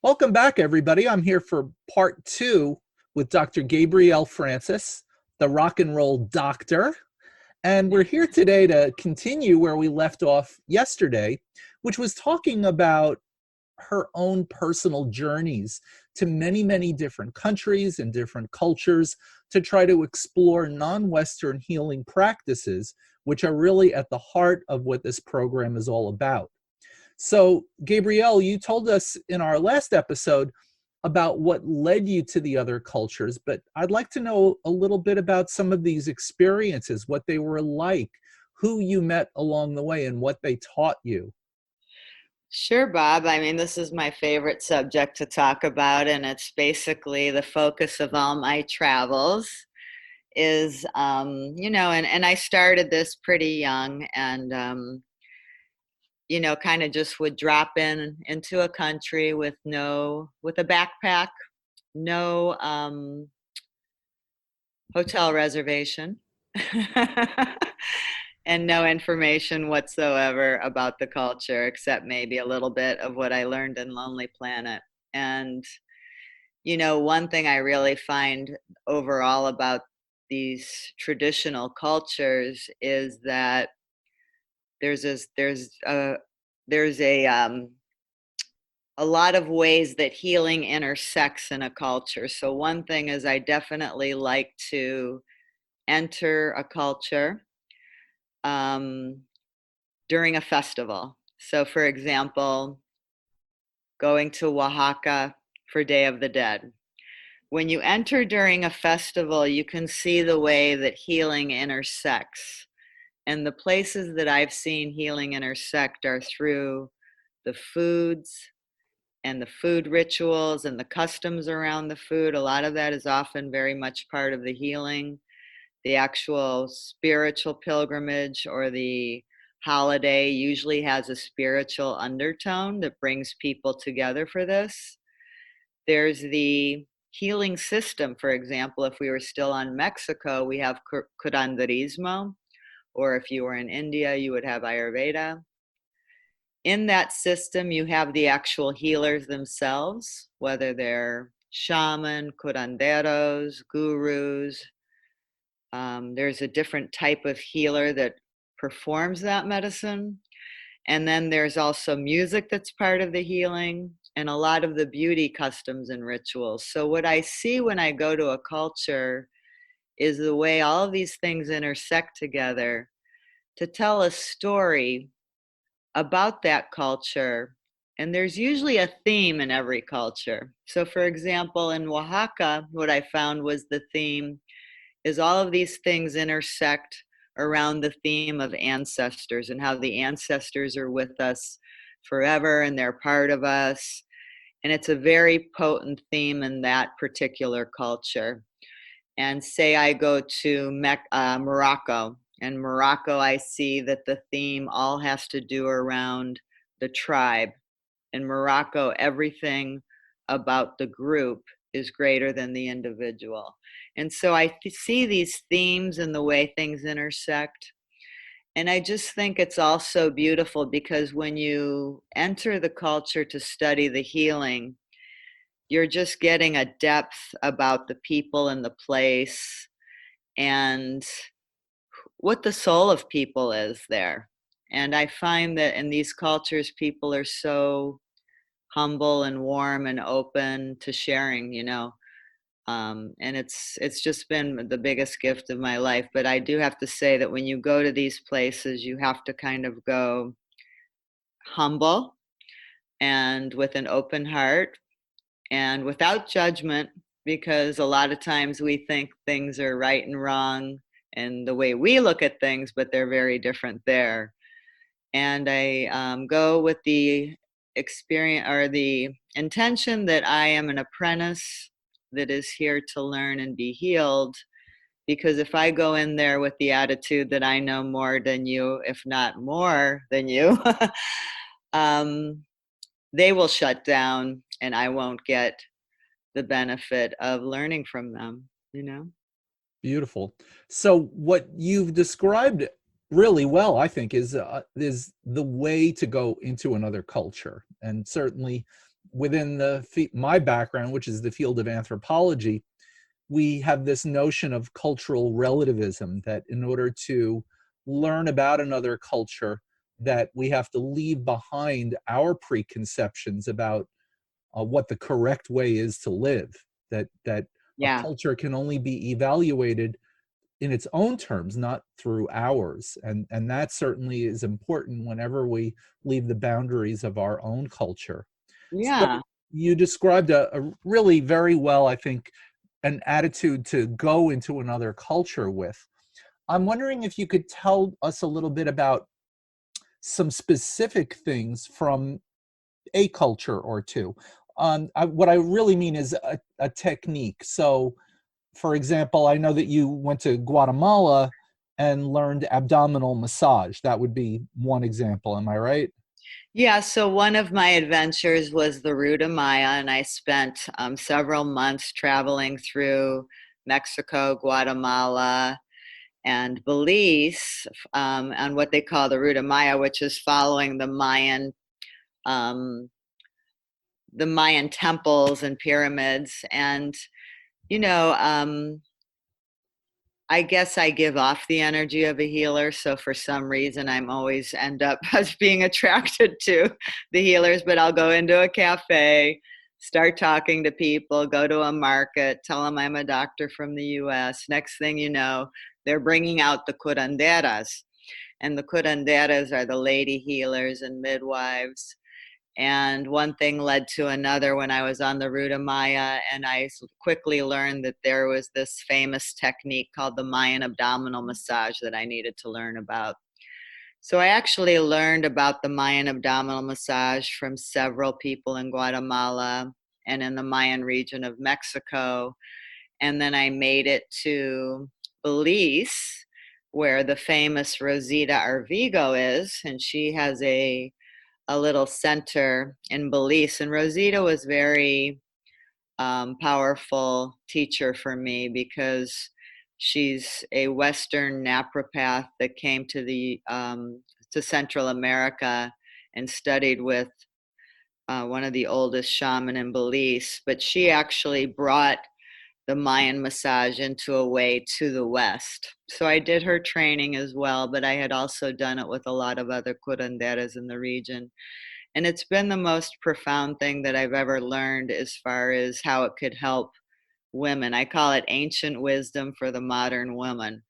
Welcome back, everybody. I'm here for part two with Dr. Gabriel Francis, the rock and roll doctor. And we're here today to continue where we left off yesterday, which was talking about her own personal journeys to many, many different countries and different cultures to try to explore non-Western healing practices, which are really at the heart of what this program is all about. So, Gabrielle, you told us in our last episode about what led you to the other cultures, but I'd like to know a little bit about some of these experiences, what they were like, who you met along the way, and what they taught you. Sure, Bob. I mean, this is my favorite subject to talk about, and it's basically the focus of all my travels is, and I started this pretty young and, kind of just would drop into a country with with a backpack, no hotel reservation. And no information whatsoever about the culture, except maybe a little bit of what I learned in Lonely Planet. And, one thing I really find overall about these traditional cultures is that there's this, there's a lot of ways that healing intersects in a culture. So one thing is I definitely like to enter a culture um, during a festival. So, for example, going to Oaxaca for Day of the Dead. When you enter during a festival, you can see the way that healing intersects. And the places that I've seen healing intersect are through the foods and the food rituals and the customs around the food. A lot of that is often very much part of the healing. The actual spiritual pilgrimage or the holiday usually has a spiritual undertone that brings people together for this. There's the healing system, for example, if we were still on Mexico, we have curanderismo, or if you were in India, you would have Ayurveda. In that system, you have the actual healers themselves, whether they're shaman, curanderos, gurus. There's a different type of healer that performs that medicine. And then there's also music that's part of the healing and a lot of the beauty customs and rituals. So, what I see when I go to a culture is the way all of these things intersect together to tell a story about that culture. And there's usually a theme in every culture. So, for example, in Oaxaca, what I found was the theme is all of these things intersect around the theme of ancestors and how the ancestors are with us forever and they're part of us. And it's a very potent theme in that particular culture. And say I go to Morocco, and Morocco, I see that the theme all has to do around the tribe. In Morocco, everything about the group is greater than the individual. And so I see these themes and the way things intersect. And I just think it's also beautiful because when you enter the culture to study the healing, you're just getting a depth about the people and the place and what the soul of people is there. And I find that in these cultures, people are so humble and warm and open to sharing, and it's just been the biggest gift of my life. But I do have to say that when you go to these places, you have to kind of go humble and with an open heart and without judgment, because a lot of times we think things are right and wrong and the way we look at things, but they're very different there. And I go with the experience or the intention that I am an apprentice that is here to learn and be healed. Because if I go in there with the attitude that I know more than you, if not more than you, um, they will shut down and I won't get the benefit of learning from them. Beautiful. So, what you've described really well, I think, is the way to go into another culture, and certainly within my background, which is the field of anthropology, we have this notion of cultural relativism, that in order to learn about another culture, that we have to leave behind our preconceptions about what the correct way is to live, that a Yeah. culture can only be evaluated in its own terms, not through ours. And that certainly is important whenever we leave the boundaries of our own culture. So Yeah. you described a really very well, I think, an attitude to go into another culture with. I'm wondering if you could tell us a little bit about some specific things from a culture or two. What I really mean is a technique. So, for example, I know that you went to Guatemala and learned abdominal massage. That would be one example. Am I right? Yeah, so one of my adventures was the Ruta Maya, and I spent several months traveling through Mexico, Guatemala, and Belize on what they call the Ruta Maya, which is following um, the Mayan temples and pyramids. And you know, I guess I give off the energy of a healer. So for some reason, I'm always end up as being attracted to the healers. But I'll go into a cafe, start talking to people, go to a market, tell them I'm a doctor from the US. Next thing you know, they're bringing out the curanderas. And the curanderas are the lady healers and midwives. And one thing led to another when I was on the Ruta Maya, and I quickly learned that there was this famous technique called the Mayan abdominal massage that I needed to learn about. So I actually learned about the Mayan abdominal massage from several people in Guatemala and in the Mayan region of Mexico. And then I made it to Belize, where the famous Rosita Arvigo is, and she has a little center in Belize. And Rosita was very powerful teacher for me because she's a Western naturopath that came to Central America and studied with one of the oldest shaman in Belize. But she actually brought the Mayan massage into a way to the West. So I did her training as well, but I had also done it with a lot of other curanderas in the region. And it's been the most profound thing that I've ever learned as far as how it could help women. I call it ancient wisdom for the modern woman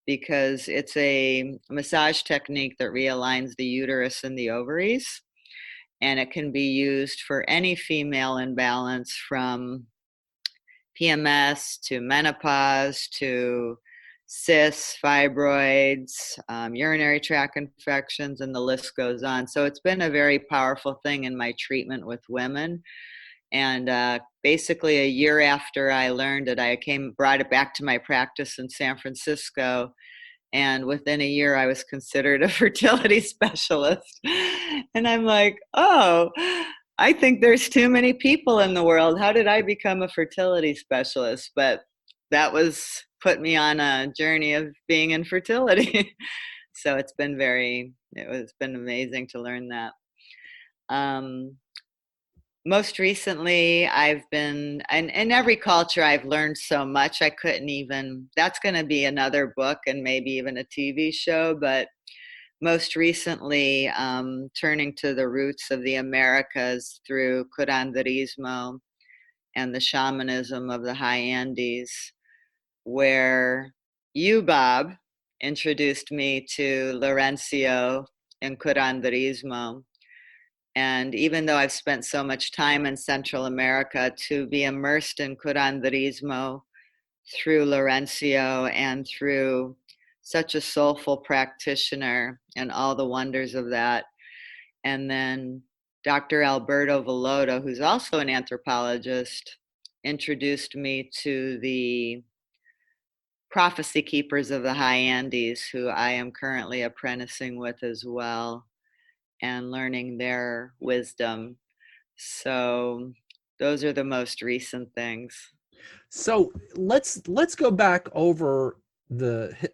because it's a massage technique that realigns the uterus and the ovaries. And it can be used for any female imbalance from PMS to menopause to cysts, fibroids, urinary tract infections, and the list goes on. So it's been a very powerful thing in my treatment with women. And basically, a year after I learned it, brought it back to my practice in San Francisco. And within a year, I was considered a fertility specialist. And I'm like, oh, I think there's too many people in the world. How did I become a fertility specialist? But that was put me on a journey of being in fertility. So it's been amazing to learn that. Um, Most recently, I've been, and in every culture, I've learned so much. That's going to be another book and maybe even a TV show. But most recently, turning to the roots of the Americas through curanderismo and the shamanism of the high Andes, where you, Bob, introduced me to Laurencio and curanderismo. And even though I've spent so much time in Central America, to be immersed in curanderismo through Laurencio and through such a soulful practitioner and all the wonders of that. And then Dr. Alberto Villota, who's also an anthropologist, introduced me to the prophecy keepers of the high Andes, who I am currently apprenticing with as well and learning their wisdom. So those are the most recent things. So let's go back over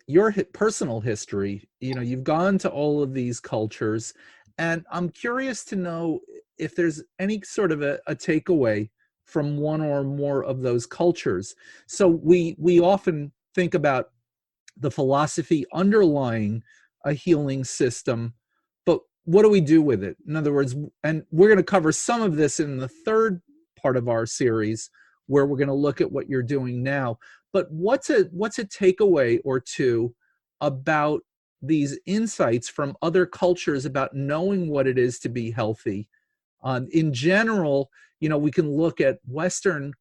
your personal history. You know, you've gone to all of these cultures, and I'm curious to know if there's any sort of a takeaway from one or more of those cultures. So we often think about the philosophy underlying a healing system, but what do we do with it? In other words, and we're going to cover some of this in the third part of our series, where we're going to look at what you're doing now. But what's a takeaway or two about these insights from other cultures about knowing what it is to be healthy? In general, we can look at Western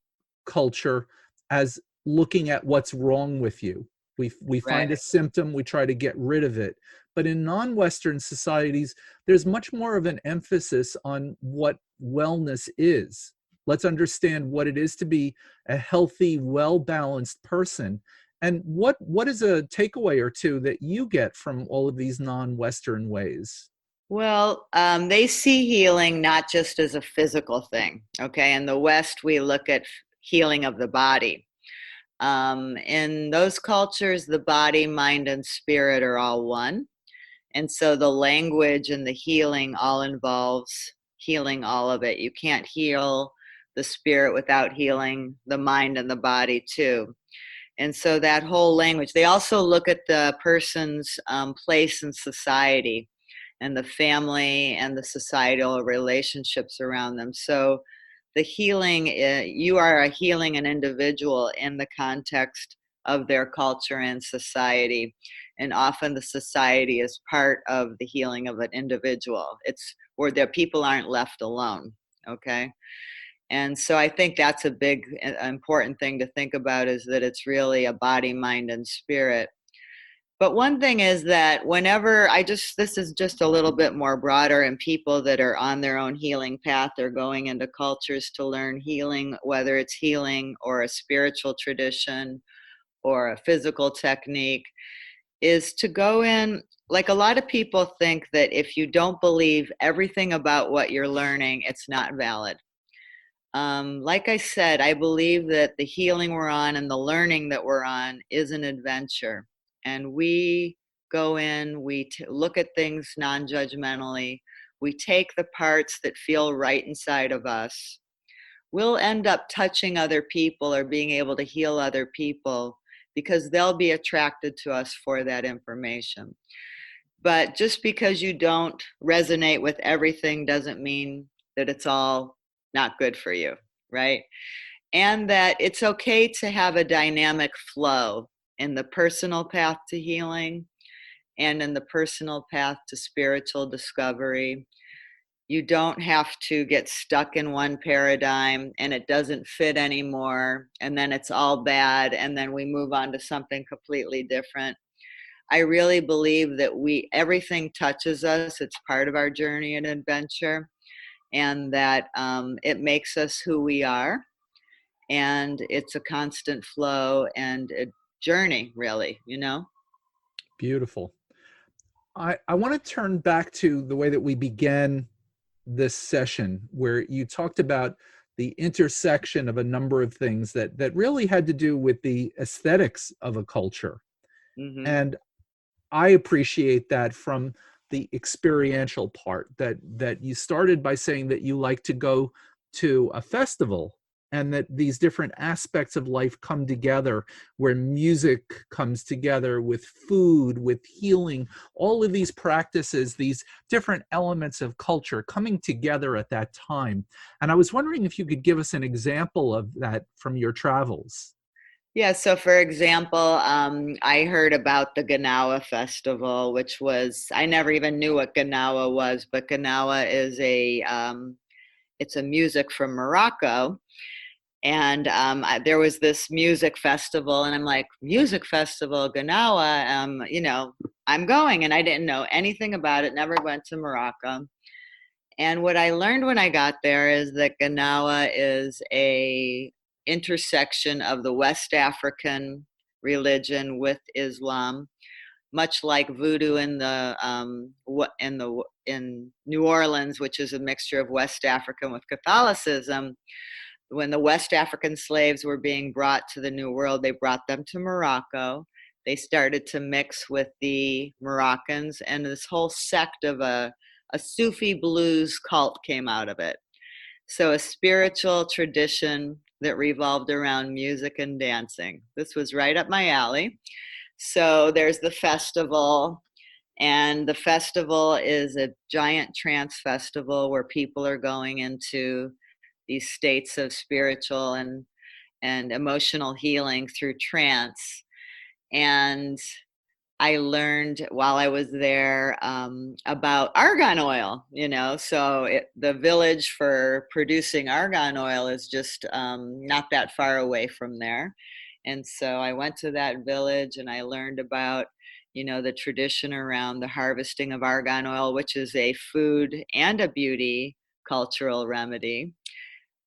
culture as looking at what's wrong with you. We find a Right. symptom, we try to get rid of it. But in non-Western societies, there's much more of an emphasis on what wellness is. Let's understand what it is to be a healthy, well-balanced person. And what is a takeaway or two that you get from all of these non-Western ways? Well, they see healing not just as a physical thing. Okay. In the West, we look at healing of the body. In those cultures, the body, mind, and spirit are all one. And so the language and the healing all involves healing all of it. You can't heal the spirit without healing the mind and the body too. And so that whole language, they also look at the person's place in society and the family and the societal relationships around them. So the healing, you are a healing an individual in the context of their culture and society. And often the society is part of the healing of an individual. It's where their people aren't left alone. Okay. And so I think that's a big, important thing to think about, is that it's really a body, mind, and spirit. But one thing is that whenever this is just a little bit more broader, and people that are on their own healing path are going into cultures to learn healing, whether it's healing or a spiritual tradition or a physical technique, is to go in. Like, a lot of people think that if you don't believe everything about what you're learning, it's not valid. Like I said, I believe that the healing we're on and the learning that we're on is an adventure. And we go in, we look at things non judgmentally, we take the parts that feel right inside of us. We'll end up touching other people or being able to heal other people because they'll be attracted to us for that information. But just because you don't resonate with everything doesn't mean that it's all not good for you, right? And that it's okay to have a dynamic flow in the personal path to healing and in the personal path to spiritual discovery. You don't have to get stuck in one paradigm and it doesn't fit anymore, and then it's all bad, and then we move on to something completely different. I really believe that everything touches us. It's part of our journey and adventure, and that it makes us who we are. And it's a constant flow and a journey, really. Beautiful. I want to turn back to the way that we began this session, where you talked about the intersection of a number of things that really had to do with the aesthetics of a culture. Hmm. And I appreciate that from the experiential part, that you started by saying that you like to go to a festival, and that these different aspects of life come together, where music comes together with food, with healing, all of these practices, these different elements of culture coming together at that time. And I was wondering if you could give us an example of that from your travels. Yeah, so for example, I heard about the Ganawa Festival, which I never even knew what Ganawa was, but Ganawa is it's a music from Morocco. And there was this music festival, and I'm like, music festival, Ganawa, I'm going. And I didn't know anything about it, never went to Morocco. And what I learned when I got there is that Ganawa is a intersection of the West African religion with Islam, much like voodoo in New Orleans, which is a mixture of West African with Catholicism. When the West African slaves were being brought to the New World, they brought them to Morocco. They started to mix with the Moroccans, and this whole sect of a a Sufi blues cult came out of it. So a spiritual tradition that revolved around music and dancing. This was right up my alley. So there's the festival, and the festival is a giant trance festival where people are going into these states of spiritual and emotional healing through trance. And I learned while I was there about argan oil, so the village for producing argan oil is just not that far away from there. And so I went to that village and I learned about, the tradition around the harvesting of argan oil, which is a food and a beauty cultural remedy.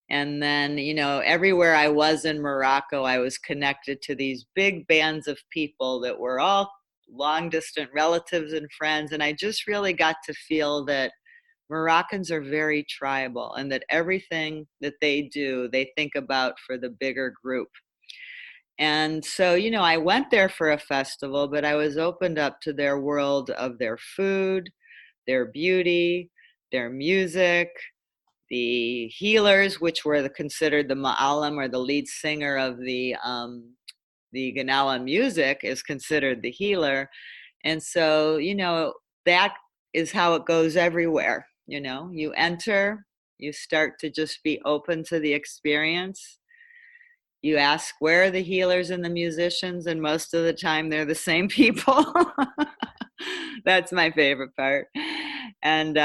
And then, everywhere I was in Morocco, I was connected to these big bands of people that were all long distant relatives and friends. And I just really got to feel that Moroccans are very tribal and that everything that they do, they think about for the bigger group. And so, I went there for a festival, but I was opened up to their world of their food, their beauty, their music, the healers, which were considered the ma'alim, or the lead singer of the Ganawa music is considered the healer. And so, that is how it goes everywhere. You enter, you start to just be open to the experience. You ask, where are the healers and the musicians? And most of the time they're the same people. That's my favorite part. And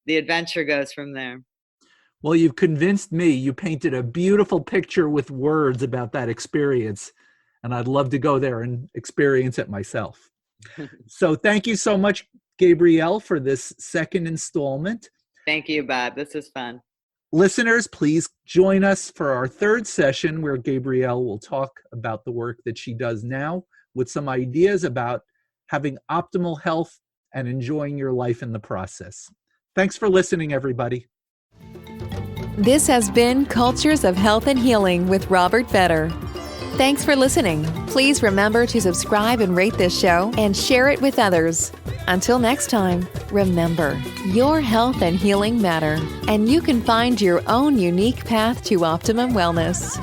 the adventure goes from there. Well, you've convinced me. You painted a beautiful picture with words about that experience, and I'd love to go there and experience it myself. So thank you so much, Gabriel, for this second installment. Thank you, Bob. This is fun. Listeners, please join us for our third session where Gabriel will talk about the work that she does now with some ideas about having optimal health and enjoying your life in the process. Thanks for listening, everybody. This has been Cultures of Health and Healing with Robert Vetter. Thanks for listening. Please remember to subscribe and rate this show and share it with others. Until next time, remember, your health and healing matter, and you can find your own unique path to optimum wellness.